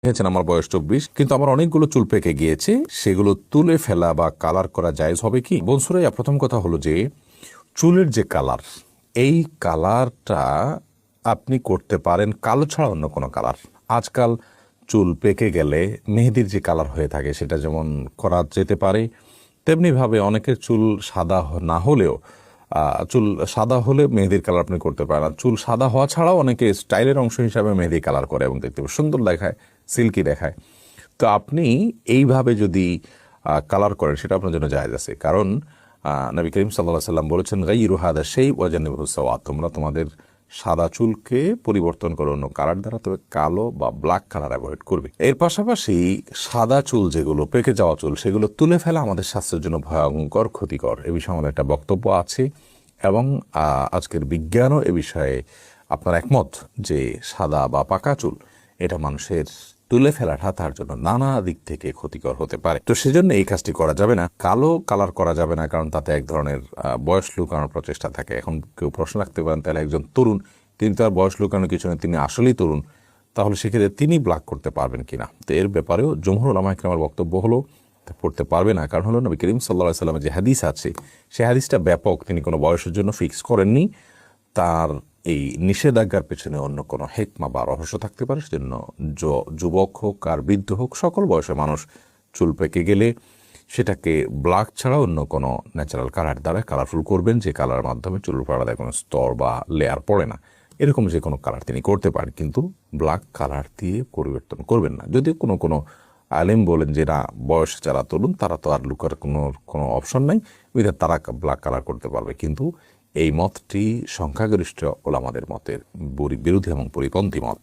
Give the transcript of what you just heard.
দেখেছেন আমার বয়স 24, কিন্তু আমার অনেকগুলো চুল পেকে গিয়েছে, সেগুলো তুলে ফেলা বা কালার করা জায়েজ হবে কি? বন্ধুরা, প্রথম কথা হলো যে চুলের যে কালার, এই কালারটা আপনি করতে পারেন কালো ছাড়া অন্য কোনো কালার। আজকাল চুল পেকে গেলে মেহেদির যে কালার হয়ে থাকে সেটা যেমন করা যেতে পারে, তেমনিভাবে অনেকের চুল সাদা না হলেও চুল সাদা হলে মেহেদির কালার আপনি করতে পারেন। আর চুল সাদা হওয়া ছাড়াও অনেকে স্টাইলের অংশ হিসাবে মেহেদি কালার করে এবং দেখতে সুন্দর দেখায়, সিল্কি দেখায়। তো আপনি এইভাবে যদি কালার করেন সেটা আপনার জন্য জায়েজ আছে, কারণ নবী করিম সাল্লাল্লাহু আলাইহি সাল্লাম বলেছেন, গায়িরু হাদা শাই ওয়াজান্নিবহু সাওয়াত, তোমরা তোমাদের সাদা চুলকে পরিবর্তন করো অন্য কালার দ্বারা, তবে কালো বা ব্ল্যাক কালার অ্যাভয়েড করবে। এর পাশাপাশি সাদা চুল যেগুলো পেকে যাওয়া চুল, সেগুলো তুলে ফেলা আমাদের স্বাস্থ্যের জন্য ভয়ঙ্কর ক্ষতিকর। এ বিষয়ে আমাদের একটা বক্তব্য আছে এবং আজকের বিজ্ঞানও এ বিষয়ে আপনার একমত যে সাদা বা পাকা চুল এটা মানুষের তুলে ফেলাটা তার জন্য নানা দিক থেকে ক্ষতিকর হতে পারে। তো সেজন্য এই কাজটি করা যাবে না। কালো কালার করা যাবে না, কারণ তাতে এক ধরনের বয়স লুকানোর প্রচেষ্টা থাকে। এখন কেউ প্রশ্ন রাখতে পারেন, তাহলে একজন তরুণ, তিনি তার বয়স লুকানোর কিছু নেই, তিনি আসলেই তরুণ, তাহলে সেক্ষেত্রে তিনি ব্ল্যাক করতে পারবেন কিনা? তো এর ব্যাপারেও জমহুর উলামা ইকরামের বক্তব্য হলো পড়তে পারবে না। কারণ হলো নবী করিম সাল্লাল্লাহু আলাইহি সাল্লামের যে হাদিস আছে, সেই হাদিসটা ব্যাপক, তিনি কোনো বয়সের জন্য ফিক্স করেননি। তার এই নিষেধাজ্ঞার পেছনে অন্য কোনো হেকমা বা রহস্য থাকতে পারে। সেজন্য যুবক হোক আর বৃদ্ধ হোক, সকল বয়সের মানুষ চুল পেকে গেলে সেটাকে ব্ল্যাক ছাড়া অন্য কোনো ন্যাচারাল কালার দ্বারা কালারফুল করবেন, যে কালার মাধ্যমে চুলের উপর আলাদা কোনো স্তর বা লেয়ার পড়ে না, এরকম যে কোনো কালার তিনি করতে পারেন, কিন্তু ব্ল্যাক কালার দিয়ে পরিবর্তন করবেন না। যদিও কোনো আলেম বলেন যে না, বয়স যারা তরুণ তারা তো আর লুকার কোনো অপশন নাই, তারা ব্ল্যাক কালার করতে পারবে, কিন্তু এই মতটি সংখ্যাগরিষ্ঠ ওলামাদের মতের বিরোধী এবং পরিপন্থী মত।